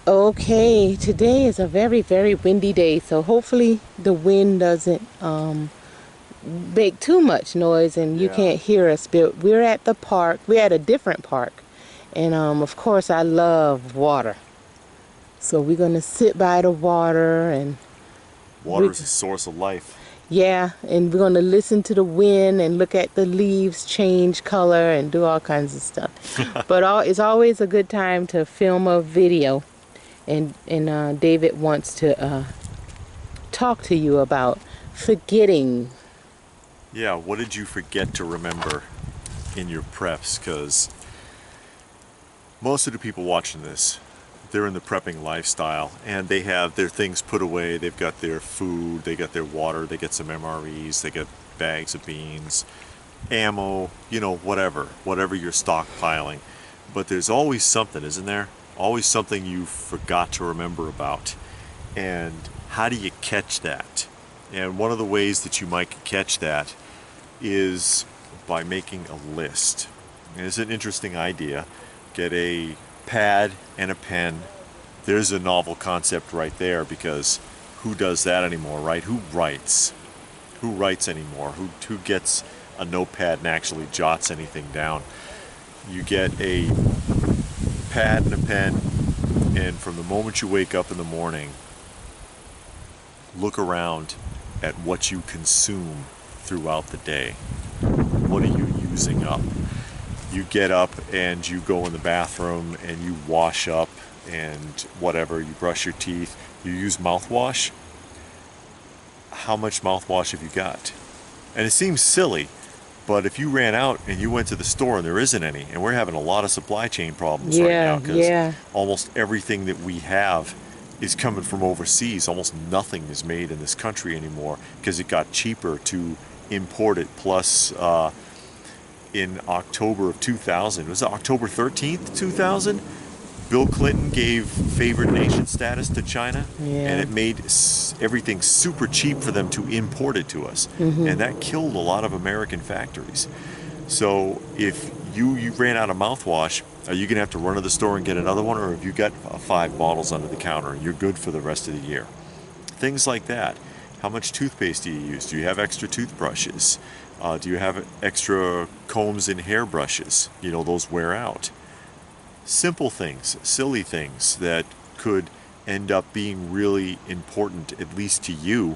Okay, today is a very, very windy day, so hopefully the wind doesn't make too much noise and you Yeah. can't hear us. But we're at the park. We're at a different park, and of course, I love water. So we're gonna sit by the water, and Water we, is a source of life. yeah, and we're gonna listen to the wind and look at the leaves change color and do all kinds of stuff. But it's always a good time to film a video, and David wants to talk to you about forgetting. Yeah, what did you forget to remember in your preps? Because most of the people watching this, they're in the prepping lifestyle and they have their things put away. They've got their food, they got their water, they get some MREs, they get bags of beans, ammo, whatever you're stockpiling. But there's always something, isn't there? Always something you forgot to remember about. And how do you catch that? And one of the ways that you might catch that is by making a list. And it's an interesting idea. Get a pad and a pen. There's a novel concept right there, because who does that anymore, right? Who writes? Who writes anymore? Who gets a notepad and actually jots anything down? You get a pad and a pen, and from the moment you wake up in the morning, look around at what you consume throughout the day. What are you using up? You get up and you go in the bathroom and you wash up and whatever, you brush your teeth, you use mouthwash. How much mouthwash have you got? And it seems silly, but if you ran out and you went to the store and there isn't any, and we're having a lot of supply chain problems right now Yeah, because yeah. almost everything that we have is coming from overseas. Almost nothing is made in this country anymore because it got cheaper to import it. Plus, in October of 2000, was it October 13th, 2000? Bill Clinton gave favored nation status to China, and Yeah. it made everything super cheap for them to import it to us. And that killed a lot of American factories. So if you ran out of mouthwash, are you going to have to run to the store and get another one, or have you got 5 bottles under the counter and you're good for the rest of the year? Things like that. How much toothpaste do you use? Do you have extra toothbrushes? Do you have extra combs and hairbrushes? Those wear out. Simple things, silly things that could end up being really important, at least to you,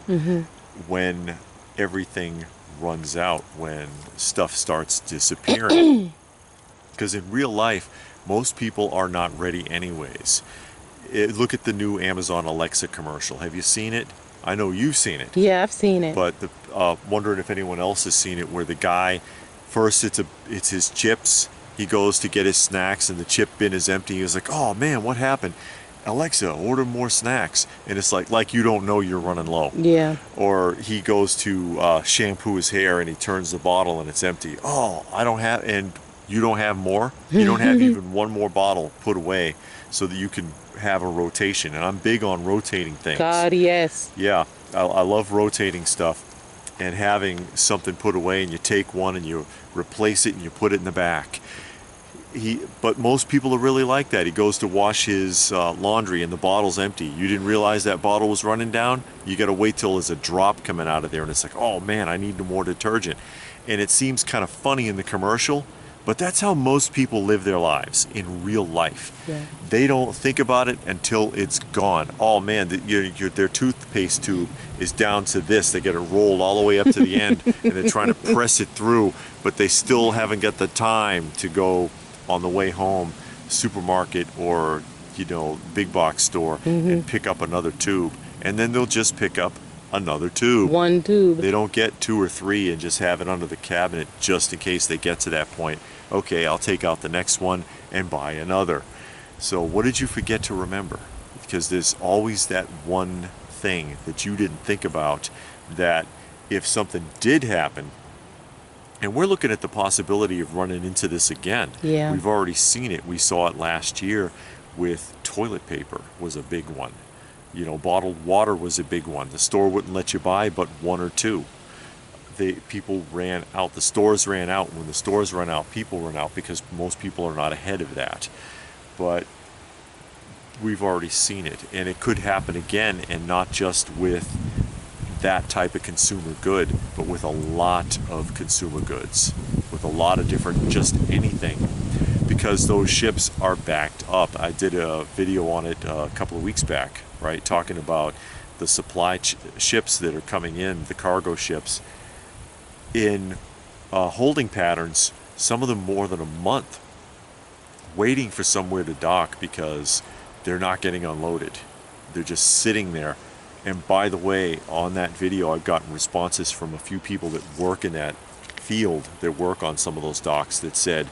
when everything runs out, when stuff starts disappearing. Because in real life, most people are not ready anyways. Look at the new Amazon Alexa commercial. Have you seen it? I know you've seen it, Yeah, I've seen it. but wondering if anyone else has seen it, where the guy, first it's his chips. He goes to get his snacks and the chip bin is empty. He's like, "Oh man, what happened? Alexa, order more snacks." And it's like you don't know you're running low. Yeah. Or he goes to shampoo his hair and he turns the bottle and it's empty. "Oh, I don't have," and you don't have more. You don't have even one more bottle put away so that you can have a rotation. And I'm big on rotating things. God, yes. Yeah, I love rotating stuff and having something put away, and you take one and you replace it and you put it in the back. But most people are really like that. He goes to wash his laundry and the bottle's empty. You didn't realize that bottle was running down. You got to wait till there's a drop coming out of there, and it's like, "Oh man, I need more detergent." And it seems kind of funny in the commercial, but that's how most people live their lives in real life. Yeah. They don't think about it until it's gone. Oh man, their toothpaste tube is down to this. They get it rolled all the way up to the end, and they're trying to press it through, but they still haven't got the time to go on the way home, supermarket or big box store, and pick up another tube. And then they'll just pick up another tube. One tube. They don't get 2 or 3 and just have it under the cabinet just in case they get to that point. Okay, I'll take out the next one and buy another. So what did you forget to remember? Because there's always that one thing that you didn't think about, that if something did happen, and we're looking at the possibility of running into this again. Yeah. We've already seen it. We saw it last year with toilet paper was a big one. Bottled water was a big one. The store wouldn't let you buy but 1 or 2. People ran out. The stores ran out. When the stores run out, people run out, because most people are not ahead of that. But we've already seen it, and it could happen again, and not just with that type of consumer good, but with a lot of consumer goods, with a lot of different, just anything, because those ships are backed up. I did a video on it a couple of weeks back, right, talking about the supply ships that are coming in, the cargo ships, in holding patterns, some of them more than a month, waiting for somewhere to dock because they're not getting unloaded. They're just sitting there. And by the way, on that video, I've gotten responses from a few people that work in that field, that work on some of those docks, that said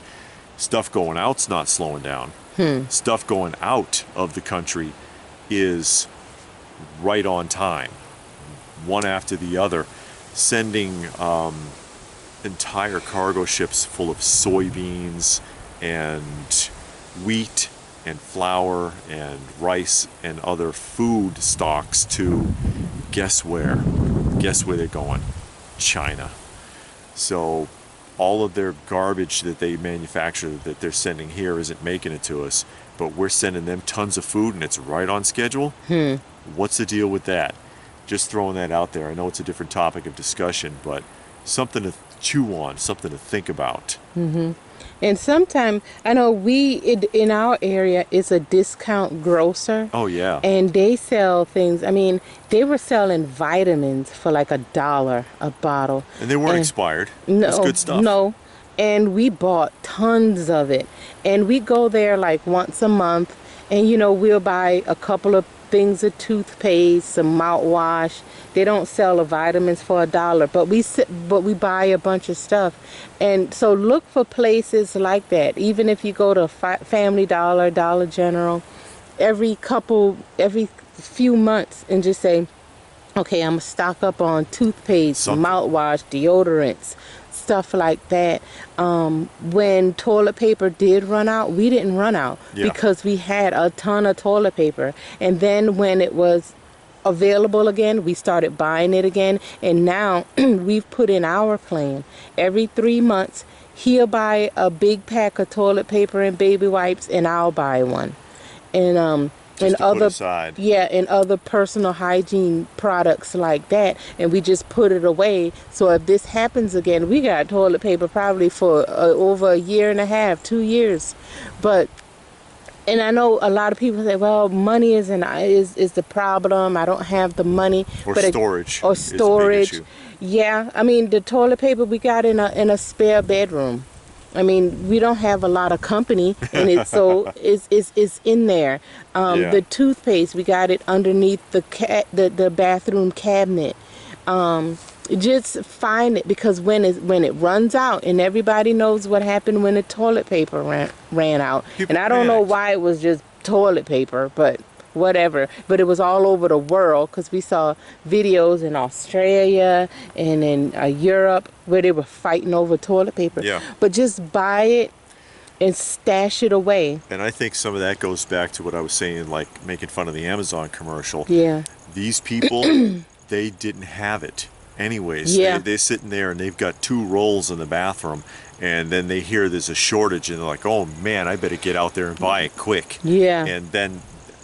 stuff going out's not slowing down. Stuff going out of the country is right on time, one after the other, sending entire cargo ships full of soybeans and wheat and flour and rice and other food stocks to guess where? Guess where they're going? China. So all of their garbage that they manufacture that they're sending here isn't making it to us, but we're sending them tons of food and it's right on schedule. What's the deal with that? Just throwing that out there. I know it's a different topic of discussion, but something to chew on, something to think about. And sometimes, I know in our area, it's a discount grocer. Oh, yeah. And they sell things. I mean, they were selling vitamins for like $1 a bottle. And they weren't expired. No, It's good stuff. No. And we bought tons of it. And we go there like once a month. And, we'll buy a couple of things of toothpaste, some mouthwash. They don't sell the vitamins for $1, but we buy a bunch of stuff. And so look for places like that. Even if you go to Family Dollar, Dollar General, every few months, and just say, okay, I'm gonna stock up on toothpaste, mouthwash, deodorants, stuff like that. When toilet paper did run out, we didn't run out because we had a ton of toilet paper. And then when it was available again, we started buying it again. And now we've put in our plan. Every 3 months, he'll buy a big pack of toilet paper and baby wipes, and I'll buy one. And and other personal hygiene products like that, and we just put it away. So if this happens again, we got toilet paper probably for over a year and a half, 2 years. And I know a lot of people say, well, money is the problem. I don't have the money. Storage. Or storage. Yeah, I mean, the toilet paper we got in a spare bedroom. I mean, we don't have a lot of company, and it's in there. The toothpaste, we got it underneath the bathroom cabinet. Just find it, because when it runs out, and everybody knows what happened when the toilet paper ran out. And I don't know why it was just toilet paper, but whatever. But it was all over the world, because we saw videos in Australia and in Europe where they were fighting over toilet paper. Yeah. But just buy it and stash it away. And I think some of that goes back to what I was saying, like making fun of the Amazon commercial. Yeah. These people, they didn't have it anyways. Yeah. They're sitting there and they've got 2 rolls in the bathroom, and then they hear there's a shortage and they're like, oh man, I better get out there and buy it quick. Yeah. And then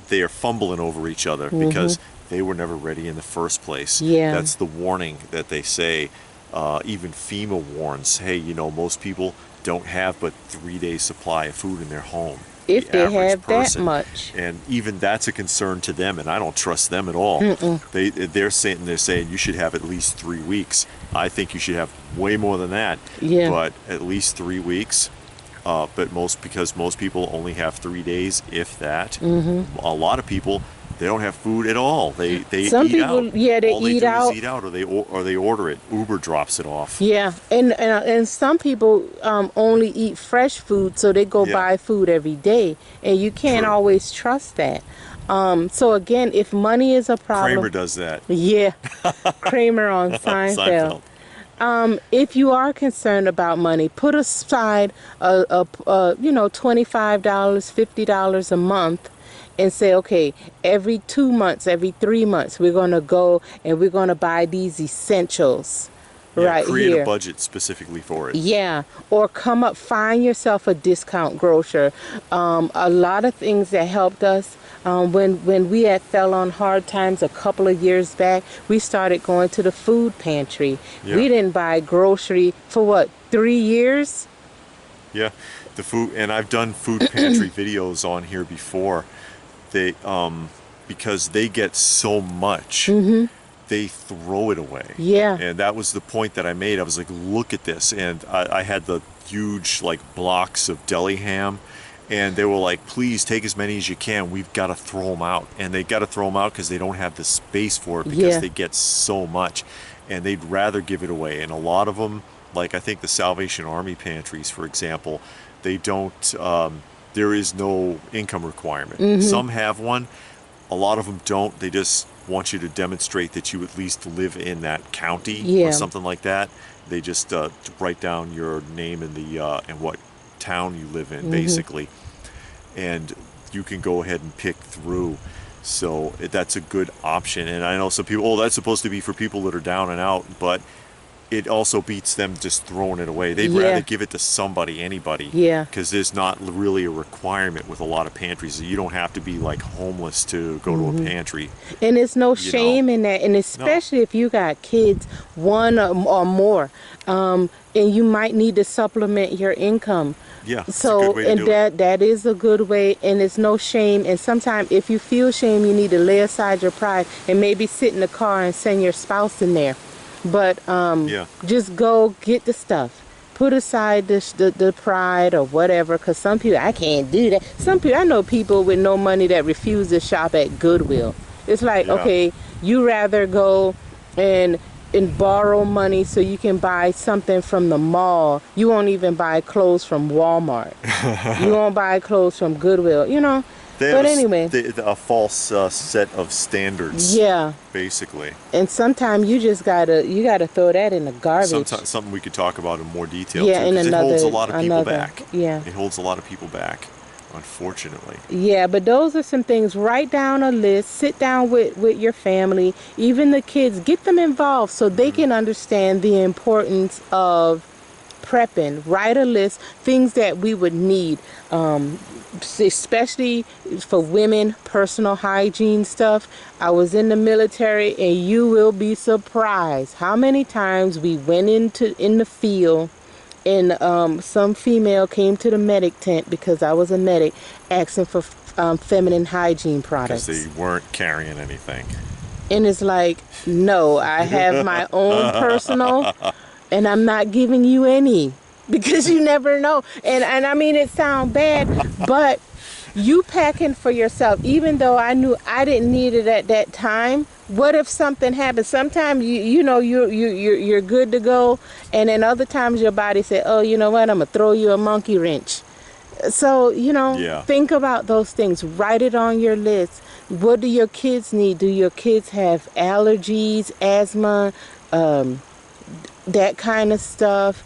they are fumbling over each other because they were never ready in the first place. Yeah. That's the warning that they say. Even FEMA warns, hey, most people don't have but 3 days supply of food in their home. If they have person. that much. And even that's a concern to them, and I don't trust them at all. They're saying you should have at least 3 weeks. I think you should have way more than that. Yeah. But at least 3 weeks. Because most people only have 3 days, if that. A lot of people, they don't have food at all. They Some eat people, out. yeah, they all they eat do out. is eat out, or they order it. Uber drops it off. Yeah, and some people only eat fresh food, so they go buy food every day, and you can't always trust that. So again, if money is a problem, Kramer does that. Yeah, Kramer on Seinfeld. If you are concerned about money, put aside $25, $50 a month, and say, okay, every 2 months, every 3 months, we're going to go and we're going to buy these essentials. Right create here. a budget specifically for it. Yeah, or find yourself a discount grocer. A lot of things that helped us, When we had fell on hard times a couple of years back, we started going to the food pantry. Yeah. We didn't buy grocery for what, 3 years? Yeah, the food, and I've done food pantry videos on here before. They because they get so much, they throw it away. Yeah. And that was the point that I made. I was like, look at this, and I had the huge like blocks of deli ham, and they were like, please take as many as you can. We've got to throw them out, and they got to throw them out because they don't have the space for it because Yeah. they get so much, and they'd rather give it away. And a lot of them, like I think the Salvation Army pantries, for example, they don't. There is no income requirement. Some have one. A lot of them don't. They just want you to demonstrate that you at least live in that county Yeah. or something like that. They just write down your name and and what town you live in, basically, and you can go ahead and pick through. So that's a good option. And I know some people, oh, that's supposed to be for people that are down and out, but it also beats them just throwing it away. They'd Yeah. rather give it to somebody, anybody. Yeah. Because there's not really a requirement with a lot of pantries. You don't have to be like homeless to go to a pantry. And there's no know. shame in that, and especially if you got kids, one or more, and you might need to supplement your income. Yeah, it's a So, good way to and do it. that is a good way, and it's no shame. And sometimes, if you feel shame, you need to lay aside your pride and maybe sit in the car and send your spouse in there. But Yeah. just go get the stuff. Put aside the pride or whatever, because some people, I can't do that. Some people, I know people with no money that refuse to shop at Goodwill. It's like, Yeah. okay, you rather go and borrow money so you can buy something from the mall. You won't even buy clothes from Walmart. You won't buy clothes from Goodwill, you know. They But have anyway. a false set of standards. Yeah. Basically. And sometimes you just gotta throw that in the garbage. Something we could talk about in more detail Yeah, too, in 'cause it holds a lot of people another- back. yeah. It holds a lot of people back, unfortunately. Yeah, but those are some things. Write down a list. Sit down with your family, even the kids. Get them involved so they can understand the importance of prepping. Write a list, things that we would need, especially for women, personal hygiene stuff. I was in the military, and you will be surprised how many times we went in the field, and some female came to the medic tent, because I was a medic, asking for feminine hygiene products. Because they weren't carrying anything. And it's like, no, I have my own personal, and I'm not giving you any, because you never know. And I mean, it sounds bad, but you packing for yourself, even though I knew I didn't need it at that time. What if something happens? Sometimes you're good to go, and then other times your body say, oh, you know what, I'm gonna throw you a monkey wrench. So, Yeah. think about those things. Write it on your list. What do your kids need? Do your kids have allergies, asthma, that kind of stuff?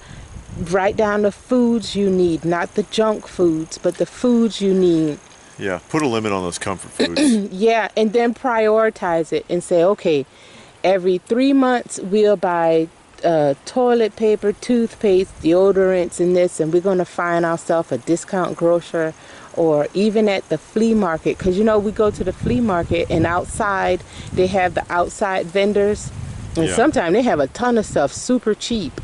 Write down the foods you need, not the junk foods, but the foods you need. Yeah, put a limit on those comfort foods. Yeah, and then prioritize it and say, okay, every 3 months we'll buy toilet paper, toothpaste, deodorants, and this, and we're going to find ourselves a discount grocer, or even at the flea market, because we go to the flea market, and outside they have the outside vendors, and Yeah. sometimes they have a ton of stuff super cheap.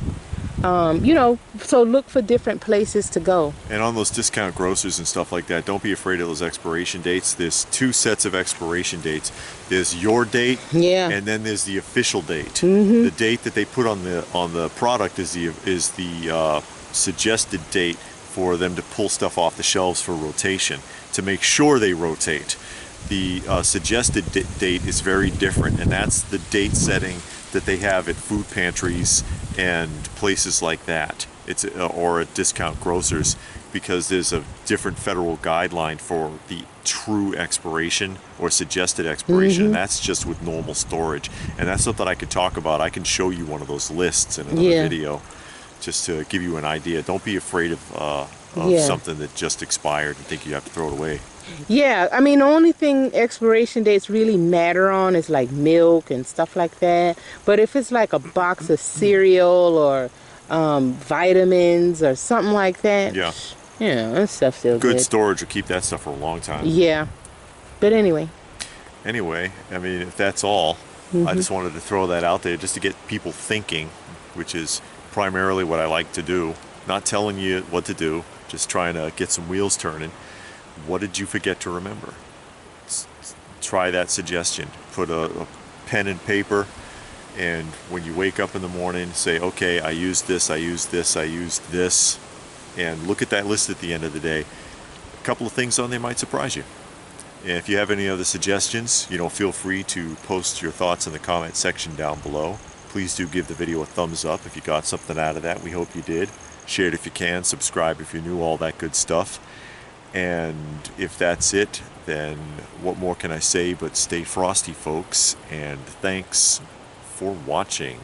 So look for different places to go. And on those discount grocers and stuff like that, don't be afraid of those expiration dates. There's 2 sets of expiration dates. There's your date, Yeah. and then there's the official date. The date that they put on the product is the suggested date for them to pull stuff off the shelves for rotation, to make sure they rotate. The suggested date is very different, and that's the date setting that they have at food pantries and places like that. It's or at discount grocers, because there's a different federal guideline for the true expiration or suggested expiration, and that's just with normal storage. And that's something I could talk about. I can show you one of those lists in another Yeah. video, just to give you an idea. Don't be afraid of Yeah. something that just expired and think you have to throw it away. Yeah, I mean, the only thing expiration dates really matter on is like milk and stuff like that. But if it's like a box of cereal or vitamins or something like that, Yeah. that stuff's still Good good. storage will keep that stuff for a long time. Yeah. But anyway. Anyway, I mean, if that's all, I just wanted to throw that out there just to get people thinking, which is primarily what I like to do. Not telling you what to do, just trying to get some wheels turning. What did you forget to remember? Try that suggestion. Put a pen and paper, and when you wake up in the morning, say, okay, I used this, I used this, I used this, and look at that list at the end of the day. A couple of things on there might surprise you. And if you have any other suggestions, feel free to post your thoughts in the comment section down below. Please do give the video a thumbs up if you got something out of that. We hope you did. Share it if you can. Subscribe if you're new, all that good stuff. And if that's it, then what more can I say but stay frosty, folks, and thanks for watching.